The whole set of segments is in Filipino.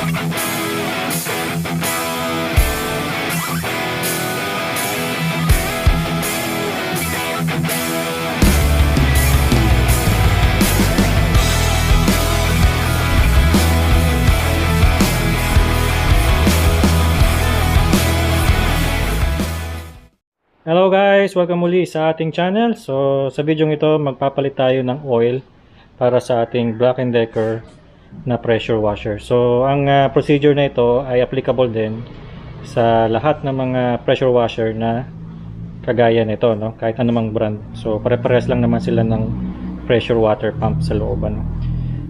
Hello guys! Welcome muli sa ating channel. So sa video ito magpapalit tayo ng oil para sa ating Black & Decker na pressure washer. So ang procedure na ito ay applicable din sa lahat ng mga pressure washer na kagaya nito, no? Kahit anumang brand. So pare-parehas lang naman sila ng pressure water pump sa loob, ano?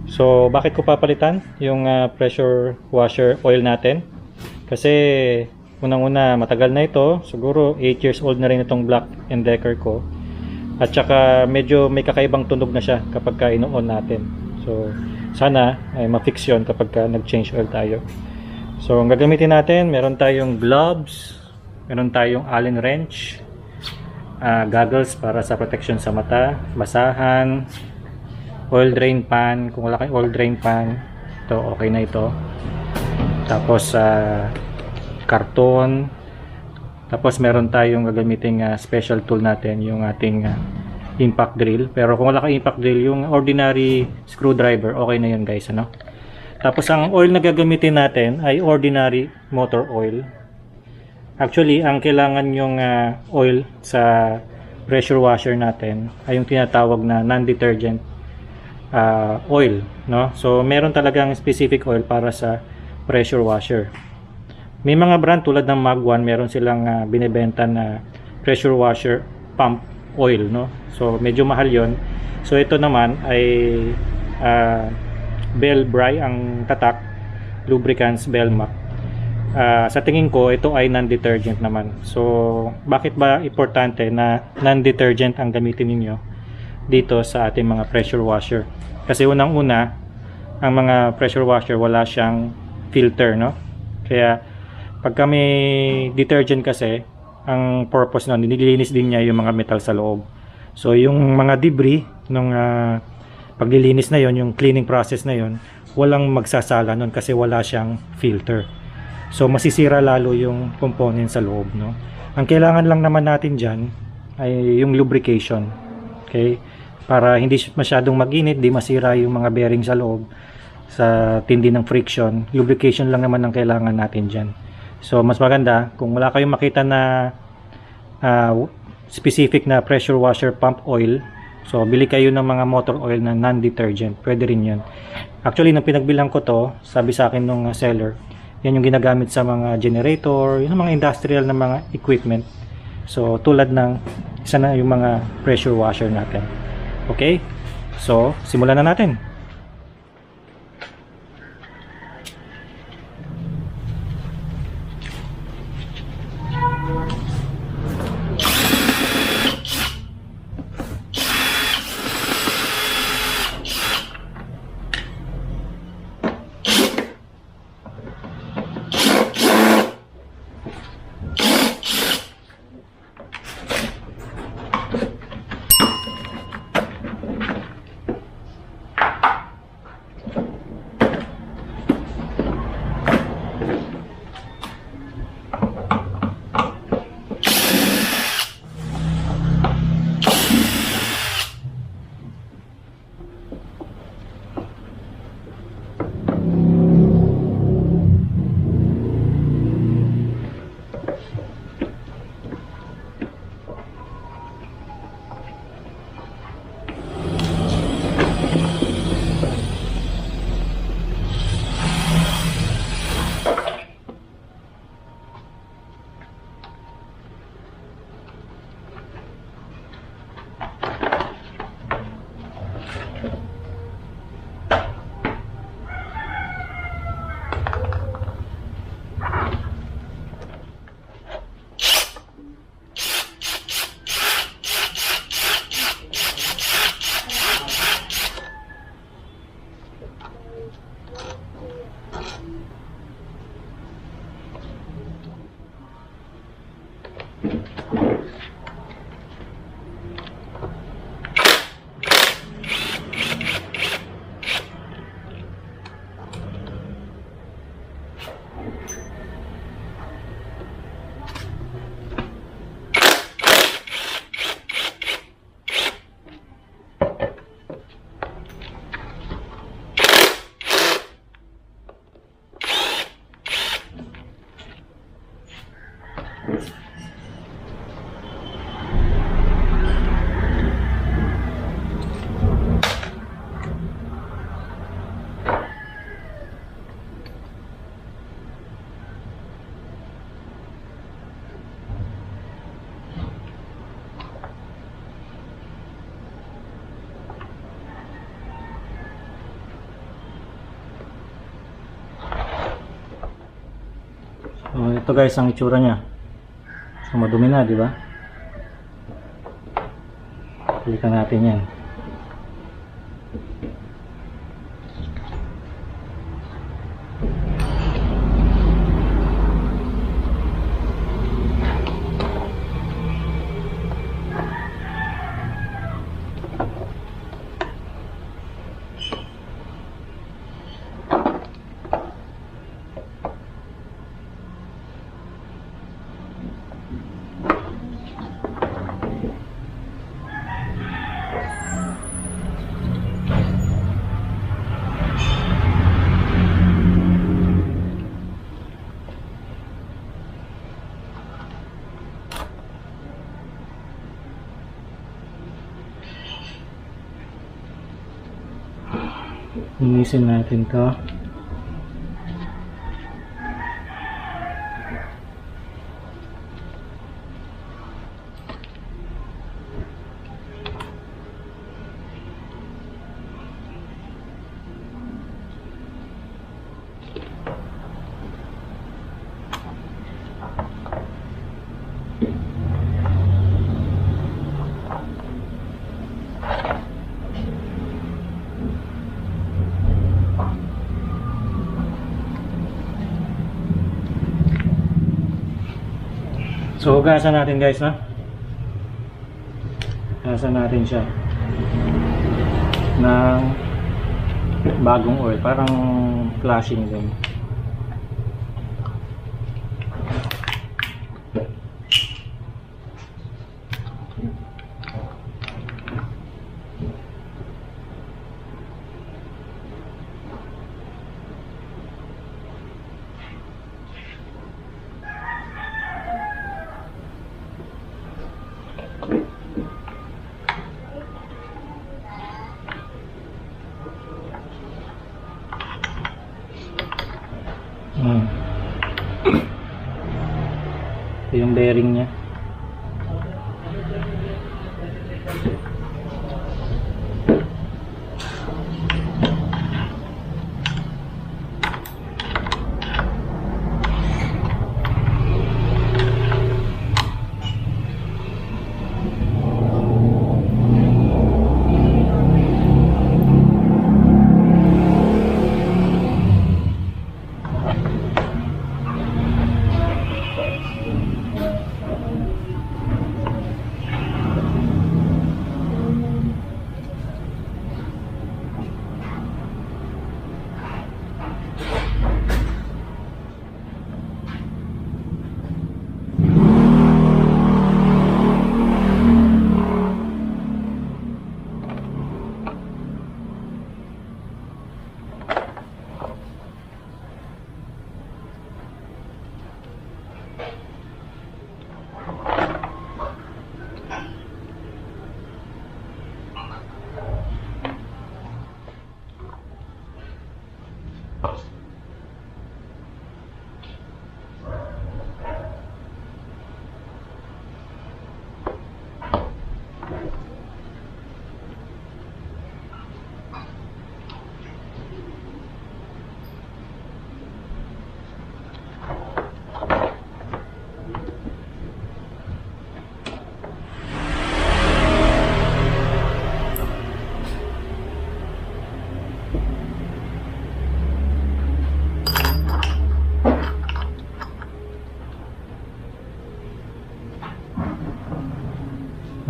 So bakit ko papalitan yung pressure washer oil natin? Kasi unang-una, matagal na ito. Siguro 8 years old na rin itong Black & Decker ko. At saka medyo may kakaibang tunog na siya kapag ino-on natin. So sana ay ma-fix yun kapag nag-change oil tayo. So ang gagamitin natin, meron tayong gloves, meron tayong Allen wrench, goggles para sa protection sa mata, basahan, oil drain pan. Kung wala kayong oil drain pan, ito okay na ito. Tapos karton. Tapos meron tayong gagamiting special tool natin, yung ating impact drill. Pero kung wala kang impact drill, yung ordinary screwdriver, okay na yun guys, ano? Tapos ang oil na gagamitin natin ay ordinary motor oil. Actually, ang kailangan yung oil sa pressure washer natin ay yung tinatawag na non-detergent oil, no? So meron talagang specific oil para sa pressure washer. May mga brand tulad ng Mag 1, meron silang binebenta na pressure washer pump oil, no? So medyo mahal yon. So ito naman ay Bell-Bry ang tatak, lubricants Belmac. Sa tingin ko ito ay non-detergent naman. So bakit ba importante na non-detergent ang gamitin ninyo dito sa ating mga pressure washer? Kasi unang-una, ang mga pressure washer wala siyang filter, no? Kaya pagka may detergent kasi, ang purpose nun, nililinis din niya yung mga metal sa loob. So yung mga debris nung paglilinis na yon, yung cleaning process na yon, walang magsasala nun kasi wala siyang filter. So masisira lalo yung component sa loob, no? Ang kailangan lang naman natin dyan ay yung lubrication. Okay? Para hindi masyadong mag-init, di masira yung mga bearing sa loob sa tindi ng friction. Lubrication lang naman ang kailangan natin dyan. So mas maganda kung wala kayong makita na specific na pressure washer pump oil, so bili kayo ng mga motor oil na non-detergent. Pwede rin yun. Actually nung pinagbilang ko to, sabi sa akin nung seller, yan yung ginagamit sa mga generator, yung mga industrial na mga equipment. So tulad ng isa na yung mga pressure washer natin. Okay, so simulan na natin. ito guys ang itsura niya. So madumi na, di ba? Pilitan natin yan. Linisin natin to. So hugasan natin guys, no? Hugasan natin siya ng bagong oil, parang flashing din. Ito yung bearing niya.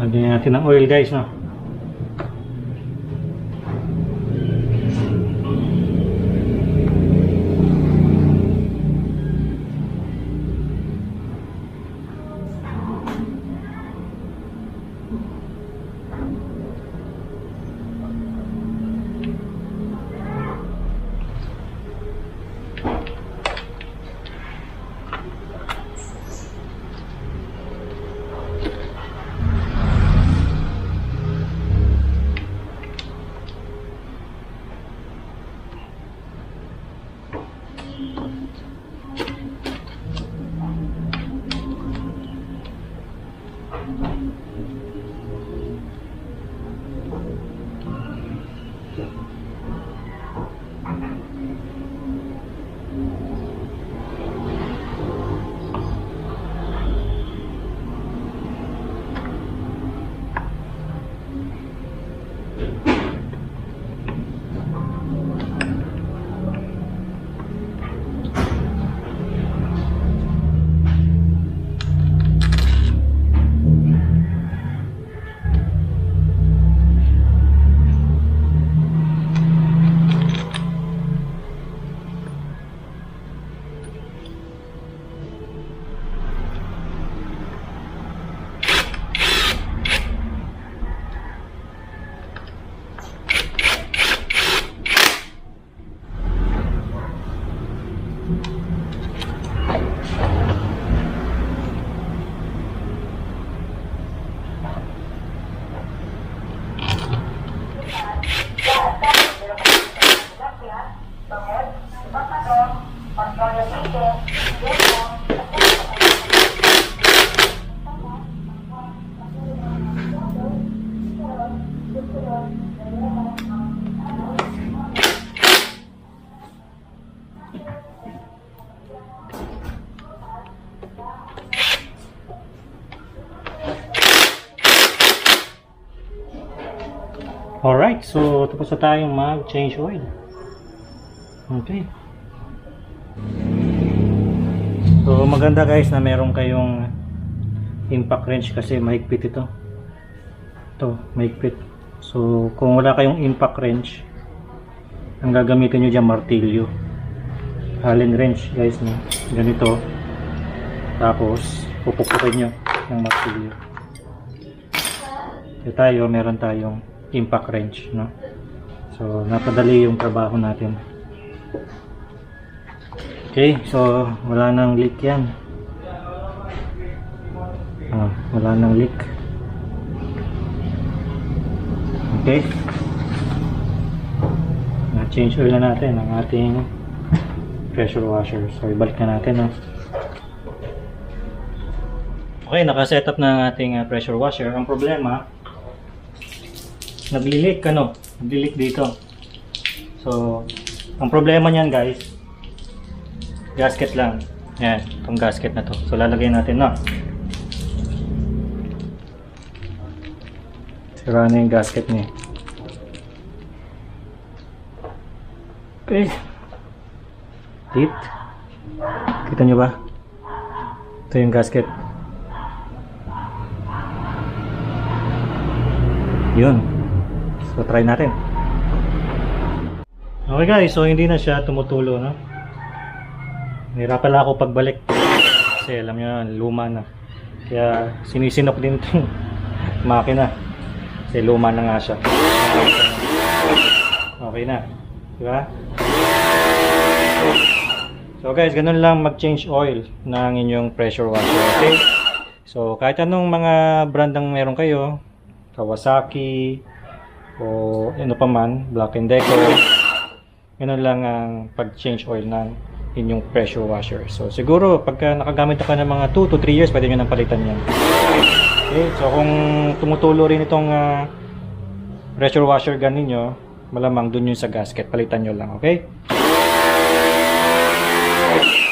Lagyan natin ng oil guys, no? Alright, so tapos na tayong mag-change oil. Okay. So maganda guys na meron kayong impact wrench kasi mahigpit ito. Ito, mahigpit. So kung wala kayong impact wrench, ang gagamitin nyo dyan martilyo. Allen wrench guys, no? Ganito. Tapos pupukutin nyo ng martilyo. Ito tayo, meron tayong impact wrench, no? So napadali yung trabaho natin. Okay, so wala nang leak yan. Wala nang leak. Okay, na-change oil na natin ang ating pressure washer. So ibalik na natin, no? Okay, naka-setup na ang ating pressure washer. Ang problema, nagli-leak nagli-leak dito. So ang problema niyan guys, gasket lang. Yan, itong gasket na to. So lalagay natin na. Sira na yung gasket niya. Okay. Tit. Kita nyo ba? Ito yung gasket. Yun. So try natin. Okay guys, so hindi na siya tumutulo, no? Nahirapan lang ako pagbalik kasi alam nyo, luma na. Kaya sinisinok din itong makina kasi luma na nga siya. Okay na, diba? So guys, ganun lang mag-change oil ng inyong pressure washer. Okay, so kahit anong mga brand ang meron kayo, Kawasaki o ano pa man, Black & Decker, ganun lang ang pag-change oil ng inyong pressure washer. So siguro pagka nakagamit ka ng mga 2 to 3 years, pwede nyo nang palitan yan. Okay, so kung tumutulo rin itong pressure washer gun ninyo, malamang dun yung sa gasket, palitan nyo lang. Okay,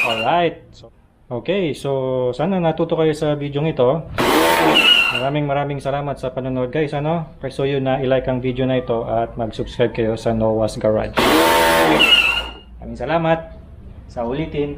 alright. So sana natuto kayo sa video ito. Maraming salamat sa panonood guys, So yun na i-like ang video na ito at mag-subscribe kayo sa Noah's Garage. Maraming salamat. Sa ulitin.